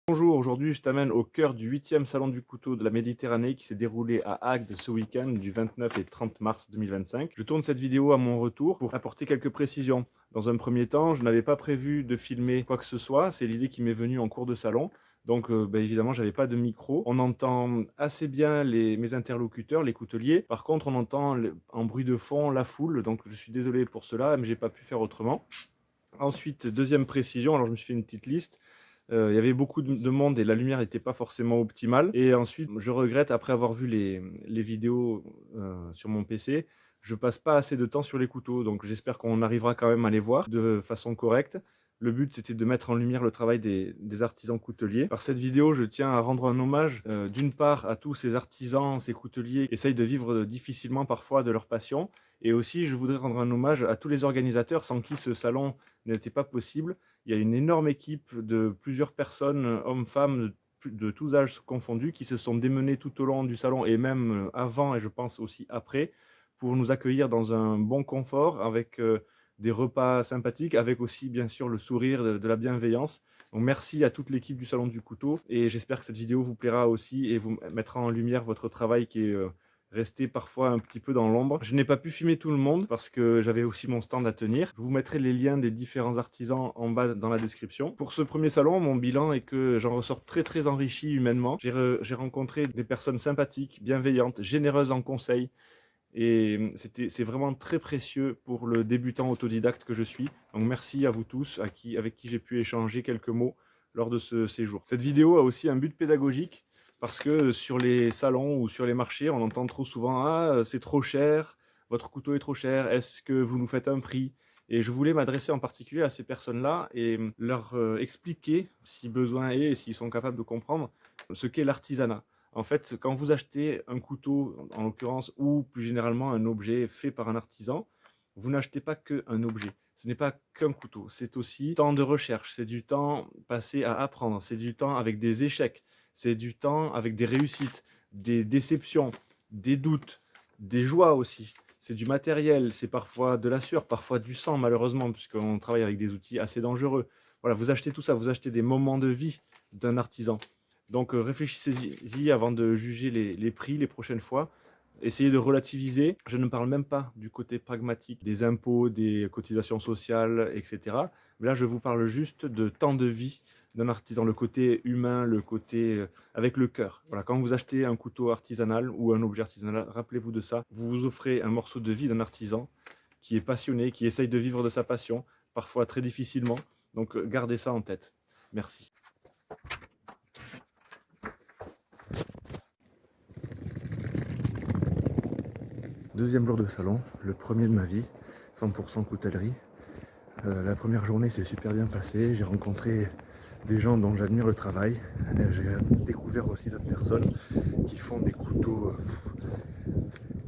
Bonjour, aujourd'hui je t'amène au cœur du 8e salon du couteau de la Méditerranée qui s'est déroulé à Agde ce week-end du 29 et 30 mars 2025. Je tourne cette vidéo à mon retour pour apporter quelques précisions. Dans un premier temps, je n'avais pas prévu de filmer quoi que ce soit, c'est l'idée qui m'est venue en cours de salon. Donc évidemment, j'avais pas de micro. On entend assez bien mes interlocuteurs, les couteliers. Par contre, on entend en bruit de fond la foule, donc je suis désolé pour cela, mais j'ai pas pu faire autrement. Ensuite, deuxième précision, alors je me suis fait une petite liste. Il y avait beaucoup de monde et la lumière n'était pas forcément optimale. Et ensuite, je regrette, après avoir vu les vidéos sur mon PC, je passe pas assez de temps sur les couteaux. Donc j'espère qu'on arrivera quand même à les voir de façon correcte. Le but, c'était de mettre en lumière le travail des artisans couteliers. Par cette vidéo, je tiens à rendre un hommage, d'une part, à tous ces artisans, ces couteliers qui essayent de vivre difficilement parfois de leur passion. Et aussi, je voudrais rendre un hommage à tous les organisateurs sans qui ce salon n'était pas possible. Il y a une énorme équipe de plusieurs personnes, hommes, femmes, de tous âges confondus, qui se sont démenés tout au long du salon et même avant et je pense aussi après, pour nous accueillir dans un bon confort avec des repas sympathiques, avec aussi bien sûr le sourire, de la bienveillance. Donc merci à toute l'équipe du Salon du Couteau et j'espère que cette vidéo vous plaira aussi et vous mettra en lumière votre travail qui est resté parfois un petit peu dans l'ombre. Je n'ai pas pu filmer tout le monde parce que j'avais aussi mon stand à tenir. Je vous mettrai les liens des différents artisans en bas dans la description. Pour ce premier salon, mon bilan est que j'en ressors très enrichi humainement. J'ai rencontré des personnes sympathiques, bienveillantes, généreuses en conseils. Et c'est vraiment très précieux pour le débutant autodidacte que je suis. Donc merci à vous tous avec qui j'ai pu échanger quelques mots lors de ce séjour. Cette vidéo a aussi un but pédagogique parce que sur les salons ou sur les marchés, on entend trop souvent « Ah, c'est trop cher, votre couteau est trop cher, est-ce que vous nous faites un prix ?» Et je voulais m'adresser en particulier à ces personnes-là et leur expliquer, si besoin est et s'ils sont capables de comprendre, ce qu'est l'artisanat. En fait, quand vous achetez un couteau, en l'occurrence, ou plus généralement un objet fait par un artisan, vous n'achetez pas qu'un objet. Ce n'est pas qu'un couteau, c'est aussi du temps de recherche, c'est du temps passé à apprendre, c'est du temps avec des échecs, c'est du temps avec des réussites, des déceptions, des doutes, des joies aussi. C'est du matériel, c'est parfois de la sueur, parfois du sang malheureusement, puisqu'on travaille avec des outils assez dangereux. Voilà, vous achetez tout ça, vous achetez des moments de vie d'un artisan. Donc réfléchissez-y avant de juger les prix les prochaines fois. Essayez de relativiser. Je ne parle même pas du côté pragmatique des impôts, des cotisations sociales, etc. Mais là, je vous parle juste de temps de vie d'un artisan, le côté humain, le côté avec le cœur. Voilà, quand vous achetez un couteau artisanal ou un objet artisanal, rappelez-vous de ça. Vous vous offrez un morceau de vie d'un artisan qui est passionné, qui essaye de vivre de sa passion, parfois très difficilement. Donc gardez ça en tête. Merci. Deuxième jour de salon, le premier de ma vie, 100% coutellerie. La première journée s'est super bien passée, j'ai rencontré des gens dont j'admire le travail. J'ai découvert aussi d'autres personnes qui font des couteaux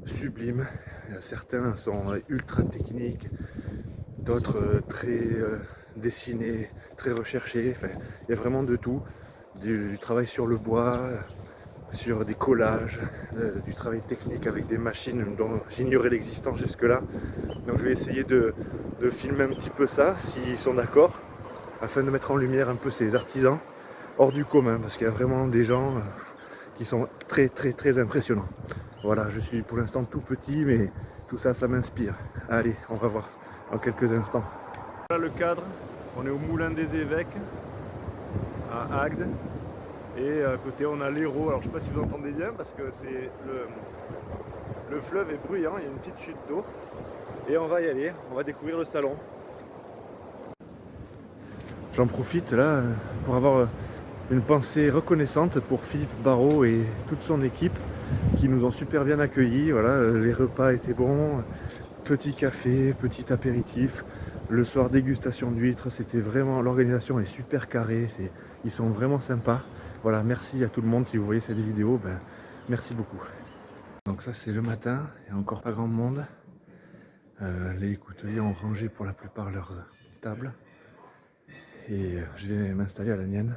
sublimes. Certains sont ultra techniques, d'autres très dessinés, très recherchés. Enfin, il y a vraiment de tout. Du travail sur le bois, sur des collages, du travail technique avec des machines dont j'ignorais l'existence jusque-là. Donc je vais essayer de filmer un petit peu ça, s'ils sont d'accord, afin de mettre en lumière un peu ces artisans hors du commun, parce qu'il y a vraiment des gens qui sont très impressionnants. Voilà, je suis pour l'instant tout petit, mais tout ça, ça m'inspire. Allez, on va voir dans quelques instants. Voilà le cadre, on est au Moulin des Évêques, à Agde. Et à côté on a l'Hérault, alors je ne sais pas si vous entendez bien parce que c'est le fleuve est bruyant, il y a une petite chute d'eau. Et on va y aller, on va découvrir le salon. J'en profite là pour avoir une pensée reconnaissante pour Philippe Barrault et toute son équipe qui nous ont super bien accueillis. Voilà, les repas étaient bons, petit café, petit apéritif. Le soir, dégustation d'huîtres, c'était vraiment, l'organisation est super carrée, ils sont vraiment sympas. Voilà, merci à tout le monde. Si vous voyez cette vidéo, merci beaucoup. Donc ça c'est le matin, il n'y a encore pas grand monde. Les couteliers ont rangé pour la plupart leurs tables. Et je vais m'installer à la mienne.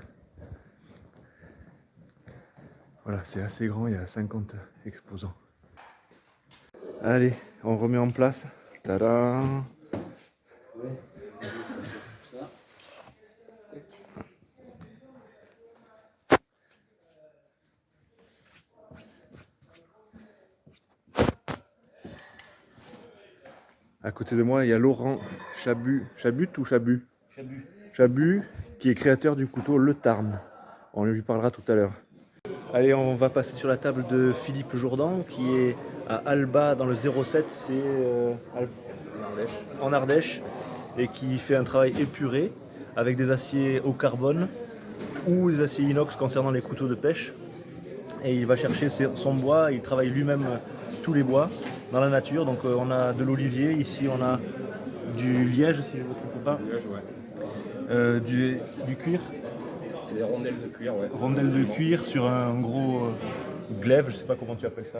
Voilà, c'est assez grand, il y a 50 exposants. Allez, on remet en place. Tadam! côté de moi, il y a Laurent Chabut, ou Chabut Chabut. Chabut, qui est créateur du couteau Le Tarn. On lui parlera tout à l'heure. Allez, on va passer sur la table de Philippe Jourdan, qui est à Alba dans le 07, c'est en Ardèche, et qui fait un travail épuré avec des aciers au carbone ou des aciers inox concernant les couteaux de pêche. Et il va chercher son bois, il travaille lui-même tous les bois dans la nature. Donc on a de l'olivier, ici on a du liège, si je ne me trompe pas. Du cuir. C'est des rondelles de cuir, ouais. Rondelles de cuir sur un gros glaive, je sais pas comment tu appelles ça.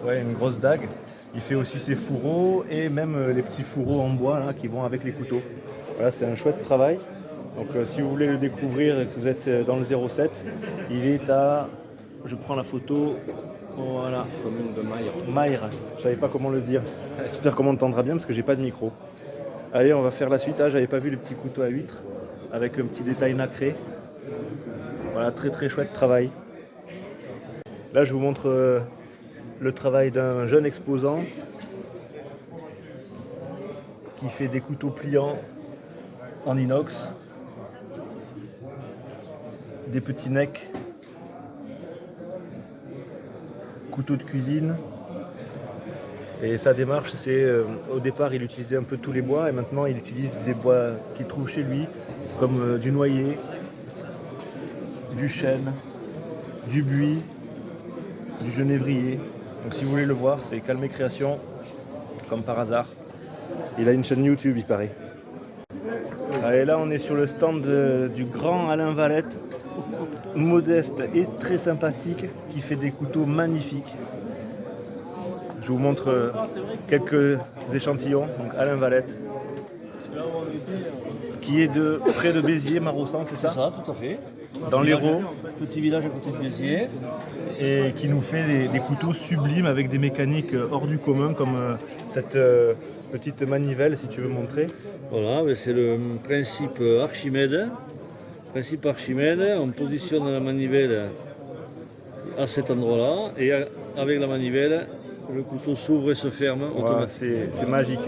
Ouais, une grosse dague. Il fait aussi ses fourreaux et même les petits fourreaux en bois là, qui vont avec les couteaux. Voilà, c'est un chouette travail. Donc si vous voulez le découvrir et que vous êtes dans le 07, il est à... Je prends la photo. Voilà. Commune de Maire. Maire, je savais pas comment le dire. J'espère qu'on m'entendra bien parce que j'ai pas de micro. Allez, on va faire la suite. Ah, j'avais pas vu le petit couteau à huître avec un petit détail nacré. Voilà, très très chouette travail. Là, je vous montre le travail d'un jeune exposant qui fait des couteaux pliants en inox, des petits necks, couteaux de cuisine. Et sa démarche, c'est au départ, il utilisait un peu tous les bois et maintenant il utilise des bois qu'il trouve chez lui, comme du noyer, du chêne, du buis, du genévrier. Donc si vous voulez le voir, c'est Calmé Création, comme par hasard. Il a une chaîne YouTube, il paraît. Allez, là on est sur le stand du grand Alain Valette, modeste et très sympathique, qui fait des couteaux magnifiques. Je vous montre quelques échantillons. Donc Alain Valette, qui est près de Béziers, Maraussan, c'est ça? C'est ça, tout à fait. Dans l'Hérault. Petit village à côté de Béziers. Et qui nous fait des couteaux sublimes avec des mécaniques hors du commun, comme cette petite manivelle, si tu veux montrer. Voilà, c'est le principe Archimède. Principe Archimède, on positionne la manivelle à cet endroit-là et avec la manivelle, le couteau s'ouvre et se ferme automatiquement. C'est magique.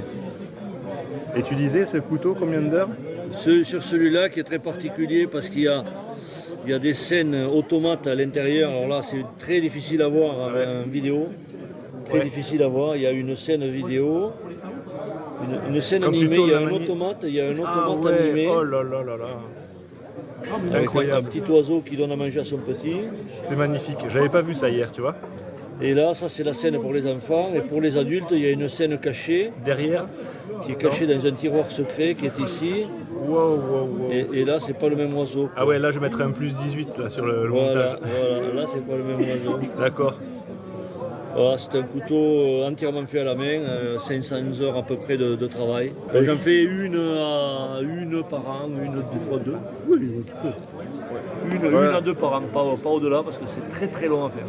Et tu disais, ce couteau, combien d'heures? Sur celui-là qui est très particulier parce qu'il y a des scènes automates à l'intérieur. Alors là, c'est très difficile à voir en vidéo. Très difficile à voir. Il y a une scène vidéo, une scène animée. Il y a un automate animé. Oh là là là là. C'est Avec incroyable. un petit oiseau qui donne à manger à son petit. C'est magnifique. J'avais pas vu ça hier, tu vois. Et là, ça c'est la scène pour les enfants. Et pour les adultes, il y a une scène cachée. Derrière. Qui est cachée dans un tiroir secret qui est ici. Wow. Et là, c'est pas le même oiseau. Ah ouais, là je mettrais un plus 18 là, sur le montage. Voilà, là c'est pas le même oiseau. D'accord. Voilà, c'est un couteau entièrement fait à la main, 500 heures à peu près de travail. J'en fais une par an, des fois deux. Oui, un petit peu. Une à deux par an, pas au-delà, parce que c'est très très long à faire.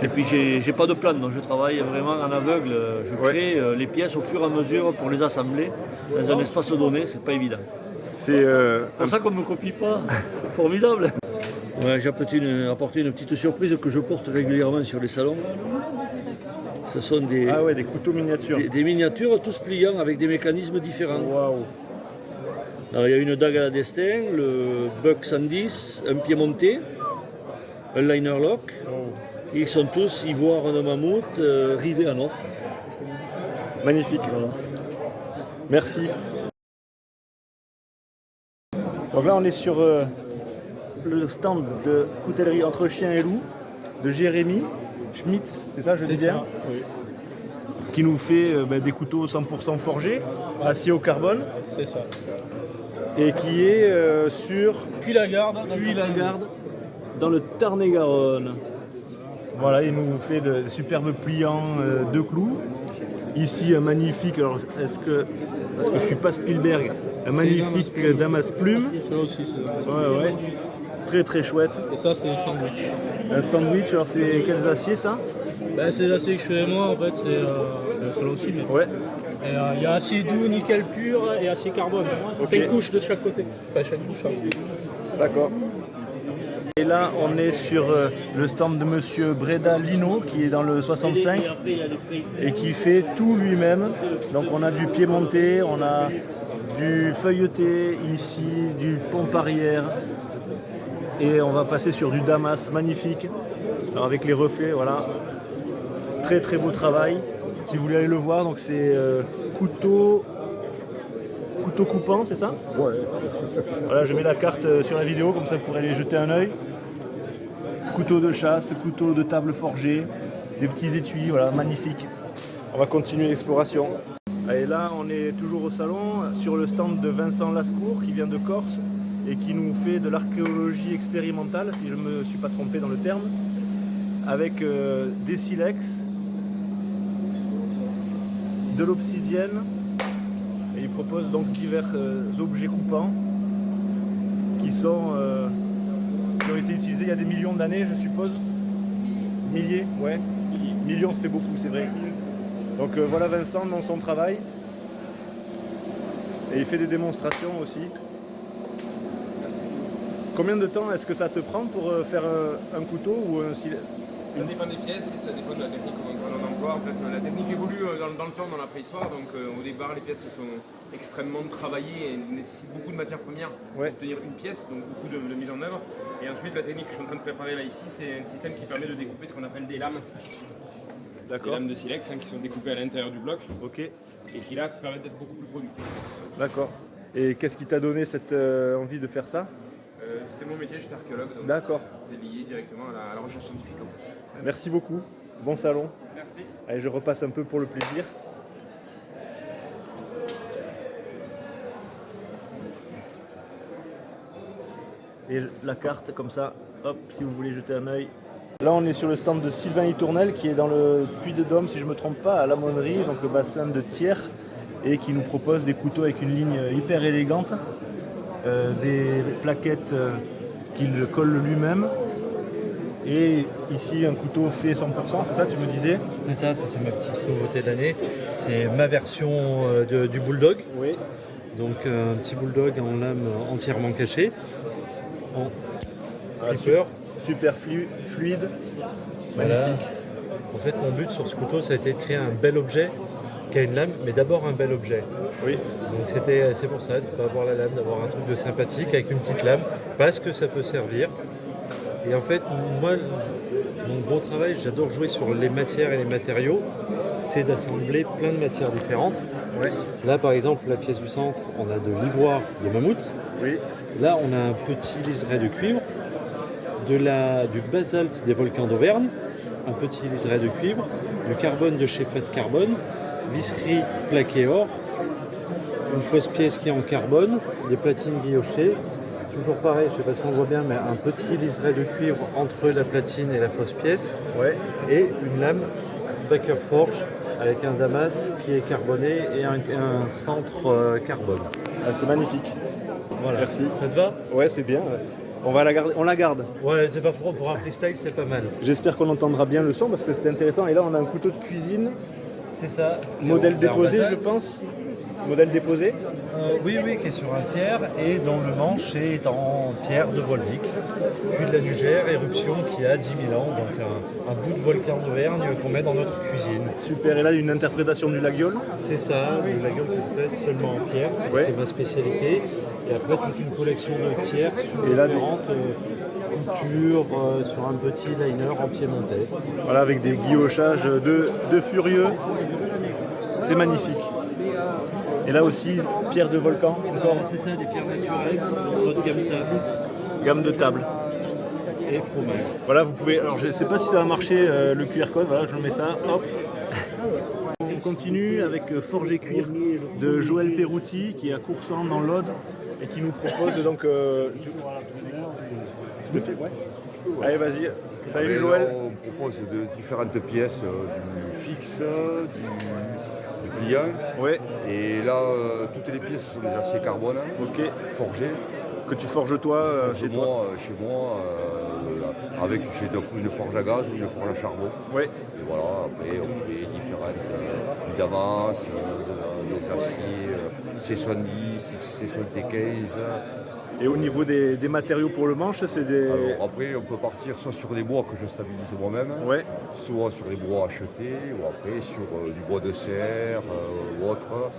Et puis j'ai pas de plan, donc je travaille vraiment en aveugle. Je crée les pièces au fur et à mesure pour les assembler dans un espace donné, c'est pas évident. C'est pour ça qu'on ne me copie pas. Formidable. Ouais, j'ai apporté une petite surprise que je porte régulièrement sur les salons. Ce sont des couteaux miniatures. Des miniatures tous pliants avec des mécanismes différents. Waouh. Alors, il y a une dague à la destin, le Buck 110, un pied monté, un liner lock. Ils sont tous ivoire de mammouth rivés en or. Magnifique. Voilà. Merci. Donc là on est sur le stand de coutellerie entre chien et loup de Jérémy Schmitz, c'est ça je dis bien? Oui. Qui nous fait des couteaux 100% forgés, acier au carbone. C'est ça. Et qui est sur Puy-la-Garde. dans le Tarn-et-Garonne. Voilà, il nous fait de superbes pliants de clous. Ici un magnifique, alors parce que je suis pas Spielberg, un magnifique Damas plume. Ça aussi, c'est Ouais. Très très chouette. Et ça, c'est un sandwich. Un sandwich, alors c'est quels aciers ça? C'est les aciers que je fais moi, en fait, c'est selon aussi. Mais... Ouais. Il y a acier doux, nickel pur et acier carbone. Ok. 5 couches de chaque côté. Enfin, chaque couche. D'accord. Et là, on est sur le stand de monsieur Breda Lino, qui est dans le 65 et qui fait tout lui-même. Donc on a du piémontais, on a du feuilleté ici, du pompe arrière. Et on va passer sur du damas magnifique. Alors avec les reflets, voilà. Très très beau travail. Si vous voulez aller le voir, donc c'est couteau coupant, c'est ça? Ouais. Voilà, je mets la carte sur la vidéo, comme ça vous pourrez aller jeter un œil. Couteau de chasse, couteau de table forgé, des petits étuis, voilà, magnifique. On va continuer l'exploration. Et là, on est toujours au salon, sur le stand de Vincent Lascour, qui vient de Corse et qui nous fait de l'archéologie expérimentale, si je ne me suis pas trompé dans le terme, avec des silex, de l'obsidienne, et il propose donc divers objets coupants qui ont été utilisés il y a des millions d'années, je suppose. Milliers, ouais. Millions, ça fait beaucoup, c'est vrai. Donc voilà Vincent dans son travail. Et il fait des démonstrations aussi. Combien de temps est-ce que ça te prend pour faire un couteau ou un silex? Ça dépend des pièces et ça dépend de la technique qu'on emploie. En fait, la technique évolue dans le temps, dans la préhistoire. Donc au départ, les pièces sont extrêmement travaillées et nécessitent beaucoup de matières premières pour obtenir une pièce, donc beaucoup de mise en œuvre. Et ensuite, la technique que je suis en train de préparer là ici, c'est un système qui permet de découper ce qu'on appelle des lames. Des lames de silex qui sont découpées à l'intérieur du bloc. Ok. Et qui là permettent d'être beaucoup plus productifs. D'accord. Et qu'est-ce qui t'a donné cette envie de faire ça? C'était mon métier, j'étais archéologue. D'accord. C'est lié directement à la recherche scientifique. Merci beaucoup. Bon salon. Merci. Allez, je repasse un peu pour le plaisir. Et la carte comme ça, hop, si vous voulez jeter un œil. Là, on est sur le stand de Sylvain Itournel qui est dans le Puy de Dôme, si je ne me trompe pas, à l'Aumônerie, donc le bassin de Thiers, et qui nous propose des couteaux avec une ligne hyper élégante, des plaquettes qu'il colle lui-même. Et ici, un couteau fait 100%, c'est ça, tu me disais? C'est ça, c'est ma petite nouveauté de l'année. C'est ma version du bulldog. Oui. Donc un petit bulldog en lame entièrement cachée. En flipper. Super fluide. Voilà. Magnifique. En fait, mon but sur ce couteau, ça a été de créer un bel objet qui a une lame, mais d'abord un bel objet. Oui. Donc c'est pour ça, de ne pas avoir la lame, d'avoir un truc de sympathique avec une petite lame, parce que ça peut servir. Et en fait, moi, mon gros travail, j'adore jouer sur les matières et les matériaux, c'est d'assembler plein de matières différentes. Ouais. Là, par exemple, la pièce du centre, on a de l'ivoire de mammouth. Oui. Là, on a un petit liseré de cuivre, du basalte des volcans d'Auvergne, un petit liseré de cuivre, du carbone de chez Fat Carbone, visserie plaqué or, une fausse pièce qui est en carbone, des platines guillochées. Toujours pareil, je ne sais pas si on voit bien, mais un petit liseré de cuivre entre la platine et la fausse pièce. Ouais. Et une lame Baker Forge avec un damas qui est carboné et un centre carbone. Ah, c'est magnifique. Voilà. Merci. Ça te va? Ouais, c'est bien. On va la garder. On la garde. Ouais, c'est pas pour un freestyle, c'est pas mal. J'espère qu'on entendra bien le son parce que c'était intéressant. Et là, on a un couteau de cuisine. C'est ça. Modèle déposé, je pense. Modèle déposé. Oui, qui est sur un tiers et dont le manche est en pierre de Volvic. Puis de la Nugère, éruption qui a 10 000 ans, donc un bout de volcan d'Auvergne qu'on met dans notre cuisine. Super, et là une interprétation du laguiole. C'est ça, le laguiole qui se fait seulement en pierre, c'est ma spécialité. Et après toute une collection de tiers sur différentes coutures, sur un petit liner en piémontais. Voilà, avec des guillochages de furieux. C'est magnifique. Et là aussi, pierre de volcan. C'est ça, des pierres naturelles, notre gamme table. Gamme de table. Et fromage. Voilà, vous pouvez. Alors, je ne sais pas si ça va marcher le QR code. Voilà, je mets ça. Hop. On continue avec Forge et Cuir de Joël Perouti qui est à Coursan dans l'Aude et qui nous propose donc. Je le fais, ouais. Allez, vas-y. Salut Joël. On propose de différentes pièces, du fixe, du pliant. Ouais. Et là, toutes les pièces sont des aciers carbone, forgés. Que tu forges toi chez toi. Chez moi, avec une forge à gaz ou une forge à charbon. Ouais. Et voilà, après on fait différentes, du damas, d'autres aciers, C70, C75. Et au niveau des matériaux pour le manche, c'est des... Alors après, on peut partir soit sur des bois que je stabilise moi-même, Ouais, soit sur des bois achetés, ou après sur du bois de serre ou autre.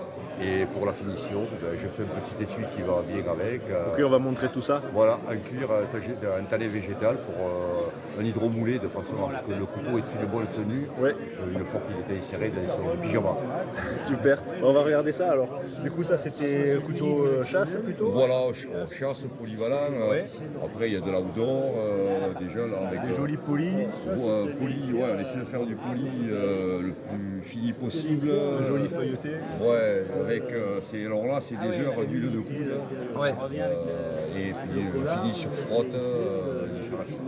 Et pour la finition, je fais un petit étui qui va bien avec. ok, on va montrer tout ça. Voilà, un cuir, un talet végétal pour un hydromoulé de façon à ce que le couteau ait une bonne tenue Ouais, une fois qu'il était inséré dans son pyjama. super. On va regarder ça alors. Du coup, ça c'était couteau chasse plutôt. Voilà, chasse polyvalent. Ouais. Après, il y a de l'outdoor, déjà là avec Des jolis polis, poli, ouais, on essaie de faire du poli le plus fini possible. jolis feuilletés. Ouais, avec alors là c'est des heures d'huile de coude. Ouais. Et puis on finit sur frotte,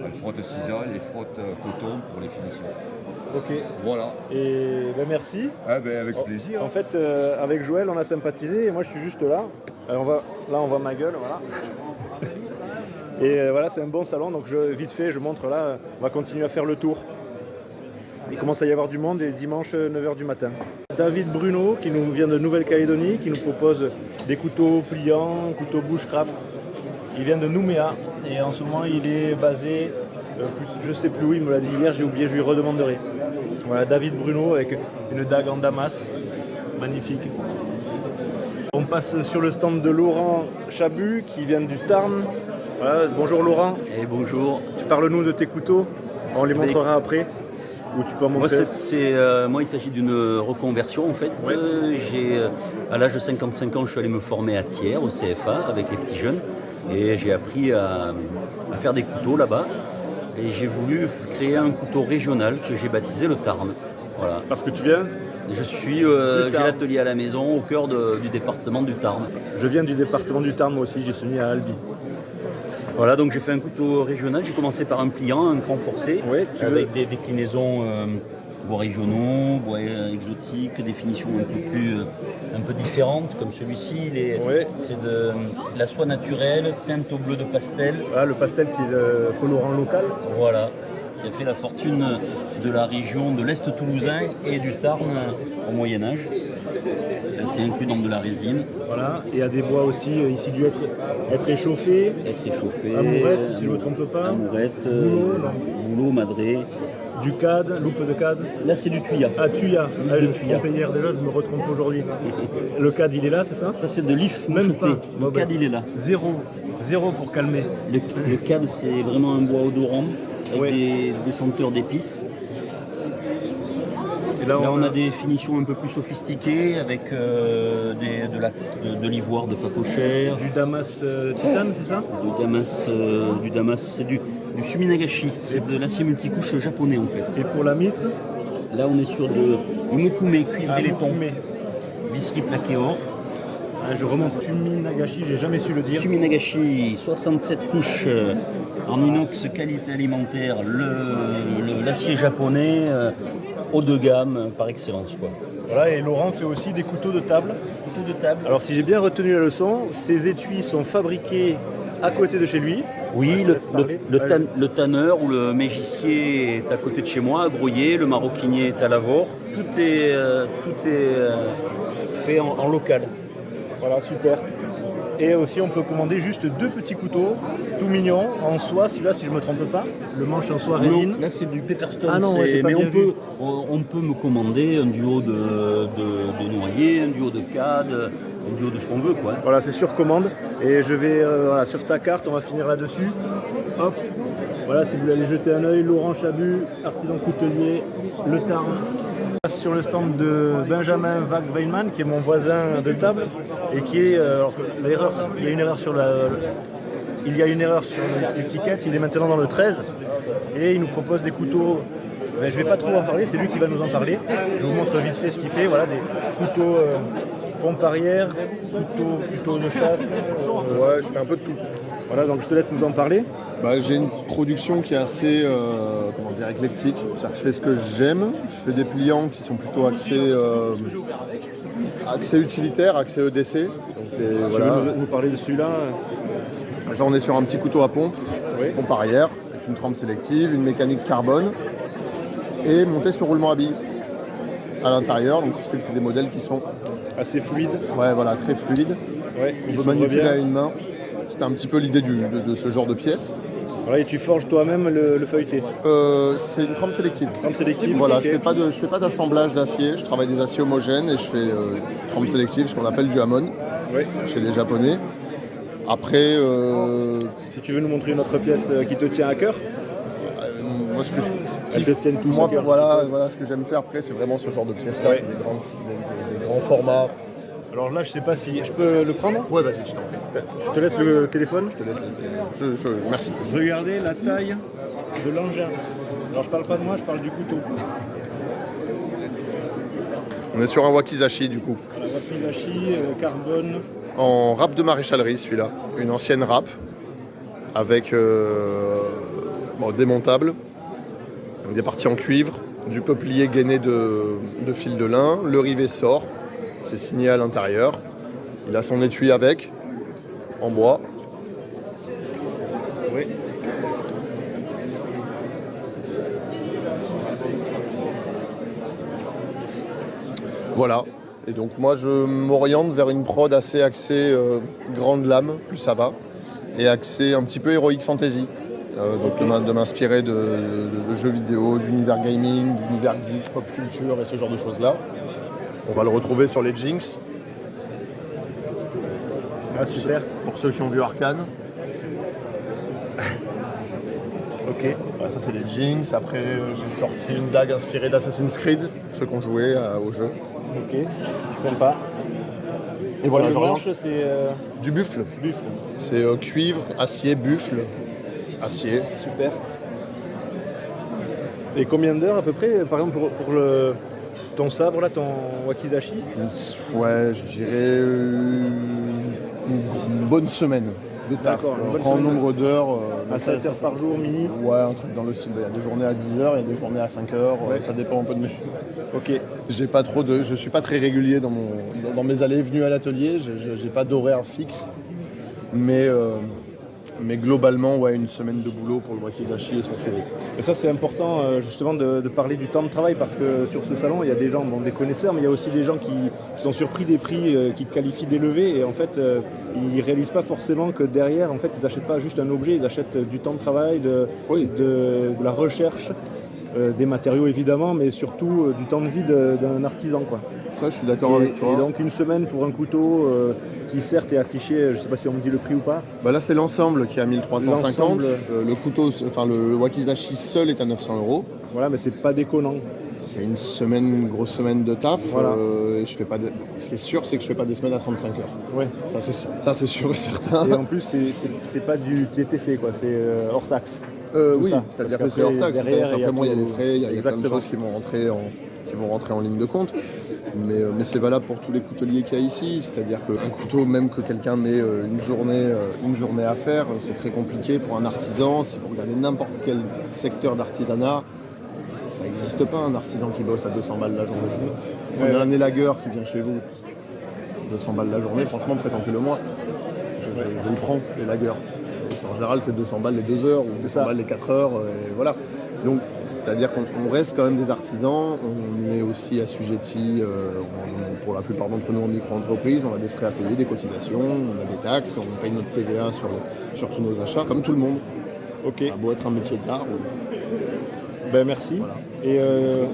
elle frotte cisale et frotte coton pour les finitions. Ok. Voilà. Et ben merci. Ah ben avec plaisir. En fait, avec Joël, on a sympathisé et moi je suis juste là. Là, on voit ma gueule, voilà. Et voilà, c'est un bon salon, donc vite fait, je montre là, on va continuer à faire le tour. Il commence à y avoir du monde et dimanche 9h du matin. David Bruno, qui nous vient de Nouvelle-Calédonie, qui nous propose des couteaux pliants, couteaux bushcraft. Il vient de Nouméa et en ce moment il est basé, je sais plus où, il me l'a dit hier, j'ai oublié, je lui redemanderai. Voilà, David Bruno avec une dague en damas, magnifique. On passe sur le stand de Laurent Chabut qui vient du Tarn. Voilà, bonjour Laurent. Et bonjour. Tu parles-nous de tes couteaux, on les montrera après. Ou tu peux en Moi, montrer. moi, il s'agit d'une reconversion en fait. Ouais. À l'âge de 55 ans, je suis allé me former à Thiers, au CFA, avec les petits jeunes. Et j'ai appris à faire des couteaux là-bas. Et j'ai voulu créer un couteau régional que j'ai baptisé le Tarn. Voilà. Parce que tu viens. J'ai l'atelier à la maison, au cœur du département du Tarn. Je viens du département du Tarn moi aussi, j'ai soumis à Albi. Voilà, donc j'ai fait un couteau régional. J'ai commencé par un pliant, un cran forcé, Ouais, avec des déclinaisons bois régionaux, bois exotiques, des finitions un peu différentes, comme celui-ci. Ouais. C'est de la soie naturelle, teinte au bleu de pastel. Voilà, le pastel qui est le colorant local. Voilà, qui a fait la fortune de la région de l'Est toulousain et du Tarn au Moyen-Âge. C'est inclus dans de la résine. Voilà, et il y a des bois aussi ici dû être échauffés. Être échauffé. Amourette, si je ne me trompe pas. Amourette, Boulot, boulot, madré. du cad, loupe de cad. Là, c'est du tuya. Ah, tuya. Ah, je me suis tuya. trompé hier déjà, je me retrompe aujourd'hui. Le cad, il est là, c'est ça? Ça, c'est de l'if Même moucheté. pas. Le cad, il est là. Zéro pour calmer. Le cad, c'est vraiment un bois odorant avec Ouais. des senteurs d'épices. Et là, Là, on a des finitions un peu plus sophistiquées avec de l'ivoire de phacochère, du damas titane, c'est ça? du damas, c'est du suminagashi, c'est de l'acier multicouche japonais en fait. Et pour la mitre? Là, on est sur du mokume, cuivre et laiton, Mukume. visserie plaqué or. Ah, je remonte. Suminagashi, j'ai jamais su le dire. Suminagashi, 67 couches en inox qualité alimentaire, l'acier japonais haut de gamme par excellence, quoi. Voilà, et Laurent fait aussi des couteaux de table. Couteau de table. Alors si j'ai bien retenu la leçon, ces étuis sont fabriqués à côté de chez lui. Oui, Je laisse parler. le tanneur ou le mégissier est à côté de chez moi, à Grouillé, le maroquinier est à Lavore. Tout est fait en local. Voilà, super. Et aussi on peut commander juste 2 petits couteaux, tout mignons, en soie, celui-là si je ne me trompe pas, le manche en soie résine. Non, là c'est du Peterstone, Ah non, ouais, j'ai pas mais bien vu. on peut me commander un duo de noyer, un duo de cad, un duo de ce qu'on veut, quoi. Voilà, c'est sur commande. Et je vais, voilà, sur ta carte, on va finir là-dessus. Hop. Voilà, si vous voulez aller jeter un œil, Laurent Chabut, artisan coutelier, le Tarn. Sur le stand de Benjamin Wagweinman, qui est mon voisin de table, et qui est, alors, l'erreur, il y a une erreur sur l'étiquette, il est maintenant dans le 13, et il nous propose des couteaux. Ben, je ne vais pas trop en parler, c'est lui qui va nous en parler. Je vous montre vite fait ce qu'il fait. Voilà, des couteaux pompe arrière, couteaux de chasse. Ouais, je fais un peu de tout. Voilà, donc je te laisse nous en parler. J'ai une production qui est assez éclectique. C'est-à-dire que je fais ce que j'aime. Je fais des pliants qui sont plutôt axés utilitaires, axés EDC. Donc, Tu veux nous parler de celui-là? Là, on est sur un petit couteau à pompe, Oui. pompe arrière, avec une trempe sélective, une mécanique carbone et monté sur roulement à billes à l'intérieur. Donc, ce qui fait que c'est des modèles qui sont Assez fluide. très fluides. Ouais, On il peut s'ouvre manipuler bien. à une main. C'était un petit peu l'idée de ce genre de pièce. Voilà, et tu forges toi-même le feuilleté. C'est une trempe sélective. Trempe sélective. Voilà, ok. je fais pas d'assemblage d'acier, je travaille des aciers homogènes et je fais trempe sélective, ce qu'on appelle du Hamon Ouais. chez les Japonais. Après, Si tu veux nous montrer une autre pièce qui te tient à cœur. moi ce que je Elles te tiennent tous moi, à cœur. voilà, ce que j'aime faire après, c'est vraiment ce genre de pièces-là, Ouais. c'est des grands formats. Alors là, je sais pas si je peux le prendre. Ouais, vas-y, je t'en prie. Je te laisse le téléphone. Je te laisse merci. Regardez la taille de l'engin. Alors je parle pas de moi, je parle du couteau. On est sur un wakizashi du coup. Voilà, wakizashi, carbone. En râpe de maréchalerie celui-là, une ancienne râpe avec démontable, donc des parties en cuivre, du peuplier gainé de fil de lin, le rivet sort, c'est signé à l'intérieur, il a son étui avec, en bois. Oui. Voilà, et donc moi je m'oriente vers une prod assez axée grande lame, plus ça va, et axée un petit peu heroic fantasy. Donc de m'inspirer de jeux vidéo, d'univers gaming, d'univers geek, pop culture et ce genre de choses-là. On va le retrouver sur les Jinx, Ah super. pour ceux qui ont vu Arcane. Ok. Voilà, ça c'est les Jinx. Après j'ai sorti une dague inspirée d'Assassin's Creed, pour ceux qui ont joué au jeu. Ok. Sympa. Et voilà, le j'oriente manche, c'est du buffle. buffle. C'est cuivre, acier, buffle, acier. Super. Et combien d'heures à peu près, par exemple pour ton sabre là, ton wakizashi? Ouais, je dirais une bonne semaine de taf. D'accord, une bonne En semaine. nombre d'heures. À 7 heures par jour mini. Ouais, un truc dans le style. Il y a des journées à 10 heures, il y a des journées à 5 heures. Ouais. Ça dépend un peu de mes. Ok. Je suis pas très régulier dans mes allées et venues à l'atelier. J'ai pas d'horaire fixe. Mais globalement, ouais, une semaine de boulot pour le wakizashi et son feuillet. Et ça c'est important justement de parler du temps de travail parce que sur ce salon il y a des gens, des connaisseurs, mais il y a aussi des gens qui sont surpris des prix qui qualifient d'élevés et en fait ils réalisent pas forcément que derrière en fait ils achètent pas juste un objet, ils achètent du temps de travail, de la recherche, des matériaux évidemment, mais surtout du temps de vie d'un artisan quoi. Ça, je suis d'accord avec toi. Et donc une semaine pour un couteau qui certes est affiché, je sais pas si on me dit le prix ou pas. Bah là, c'est l'ensemble qui est à 1350. L'ensemble. Le couteau, enfin le wakizashi seul est à 900 €. Voilà, mais c'est pas déconnant. C'est une grosse semaine de taf. Voilà. Et je fais pas ce qui est sûr, c'est que je fais pas des semaines à 35 heures. Ouais. Ça, c'est sûr et certain. Et en plus c'est pas du TTC quoi, c'est hors taxe. Oui, ça, c'est-à-dire que parce c'est hors taxe. derrière, Après, il y a les frais, il y a plein de Exactement. choses qui vont rentrer en ligne de compte. Mais c'est valable pour tous les couteliers qu'il y a ici. C'est-à-dire qu'un couteau, même que quelqu'un met une journée à faire, c'est très compliqué pour un artisan. Si vous regardez n'importe quel secteur d'artisanat, ça n'existe pas un artisan qui bosse à 200 balles la journée. Prenez un élagueur qui vient chez vous, 200 balles la journée, franchement, présentez-le moi. Je le prends, l'élagueur. En général, c'est 200 balles les 2 heures ou 200 balles les 4 heures. Et voilà. Donc, c'est-à-dire qu'on reste quand même des artisans. On est aussi assujettis, pour la plupart d'entre nous, en micro-entreprise. On a des frais à payer, des cotisations, on a des taxes, on paye notre TVA sur tous nos achats, comme tout le monde. Ok. Ça a beau être un métier d'art. Ben merci. Voilà. Et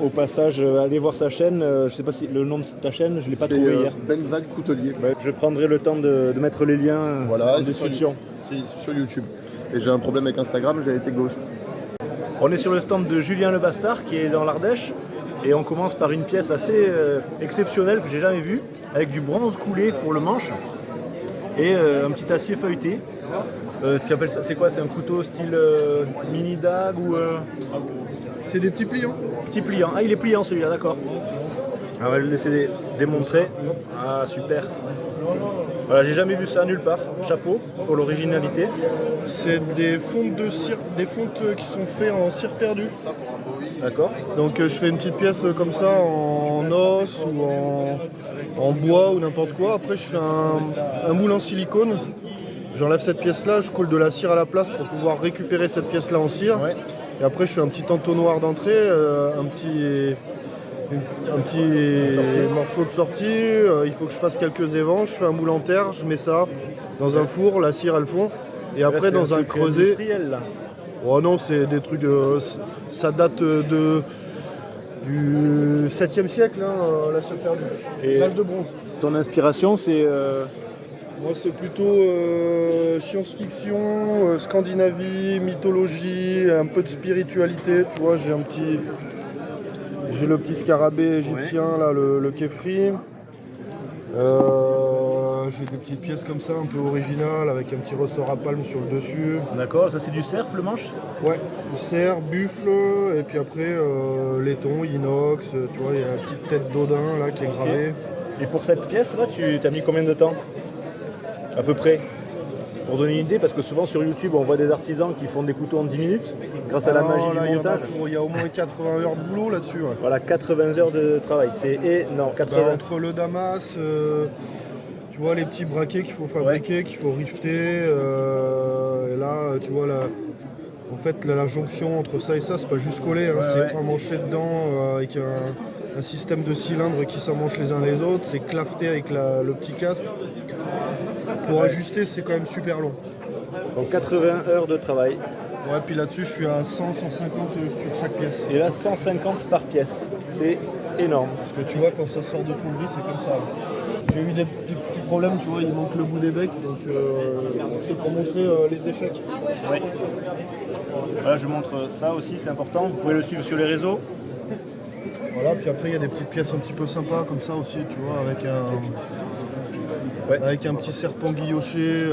au passage, allez voir sa chaîne. Je sais pas si le nom de ta chaîne, je l'ai pas C'est trouvé hier. Ben Vague Coutelier. Ouais, je prendrai le temps de mettre les liens Voilà, en c'est description. C'est sur YouTube. Et j'ai un problème avec Instagram, j'ai été ghost. On est sur le stand de Julien Le Bastard qui est dans l'Ardèche et on commence par une pièce assez exceptionnelle que j'ai jamais vue avec du bronze coulé pour le manche et un petit acier feuilleté. Tu appelles ça, c'est quoi? C'est un couteau style mini dague ou C'est des petits pliants. petit pliant? Ah, il est pliant celui-là, d'accord. On va le laisser démontrer. Ah, super. Voilà, j'ai jamais vu ça nulle part. Chapeau pour l'originalité. C'est des fontes de cire, des fontes qui sont faites en cire perdue. D'accord. Donc je fais une petite pièce comme ça en os ou en bois ou n'importe quoi. Après je fais un moule en silicone. J'enlève cette pièce-là, je colle de la cire à la place pour pouvoir récupérer cette pièce-là en cire. Ouais. Et après je fais un petit entonnoir d'entrée, un petit morceau de sortie, il faut que je fasse quelques évents, je fais un moule en terre, je mets ça dans un four, la cire elle fond, et après dans un creuset. Là. Oh non, c'est des trucs, ça date du 7e siècle, hein, la cire perdue, l'âge de bronze. Ton inspiration, c'est Moi c'est plutôt science-fiction, Scandinavie, mythologie, un peu de spiritualité, tu vois, j'ai le petit scarabée égyptien, là, le kéfri. J'ai des petites pièces comme ça, un peu originales, avec un petit ressort à palme sur le dessus. D'accord, ça c'est du cerf, le manche? Ouais, du cerf, buffle, et puis après laiton, inox, tu vois, il y a une petite tête d'Odin là qui est gravée. Et pour cette pièce là, tu as mis combien de temps? À peu près? Pour donner une idée, parce que souvent sur YouTube on voit des artisans qui font des couteaux en 10 minutes grâce à la magie du montage. Il y a au moins 80 heures de boulot là-dessus. Ouais. Voilà, 80 heures de travail. C'est énorme. 80... entre le damas, tu vois les petits braquets qu'il faut fabriquer, qu'il faut rifter. Et là, tu vois en fait la jonction entre ça et ça, c'est pas juste collé, hein, c'est emmanché dedans avec un système de cylindres qui s'emmanchent les uns les autres. C'est clafeté avec le petit casque. Pour ajuster, c'est quand même super long. Donc 80 heures de travail. Ouais, puis là-dessus, je suis à 100, 150 sur chaque pièce. Et là, 150 par pièce. C'est énorme. Parce que tu vois, quand ça sort de fonderie, c'est comme ça. J'ai eu des petits problèmes, tu vois, il manque le bout des becs. Donc c'est pour montrer les échecs. Oui. Voilà, je montre ça aussi, c'est important. Vous pouvez le suivre sur les réseaux. Voilà, puis après, il y a des petites pièces un petit peu sympas comme ça aussi, tu vois, avec un petit serpent guilloché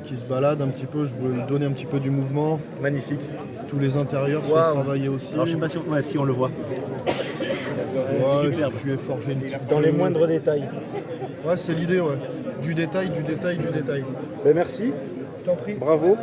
qui se balade un petit peu. Je veux lui donner un petit peu du mouvement. Magnifique. Tous les intérieurs sont travaillés aussi. Alors je sais pas si on le voit. Superbe. Je lui ai forgé une petite... Dans les moindres détails. Ouais, c'est l'idée, ouais. Du détail, du détail, du détail. Ben merci. Je t'en prie. Bravo.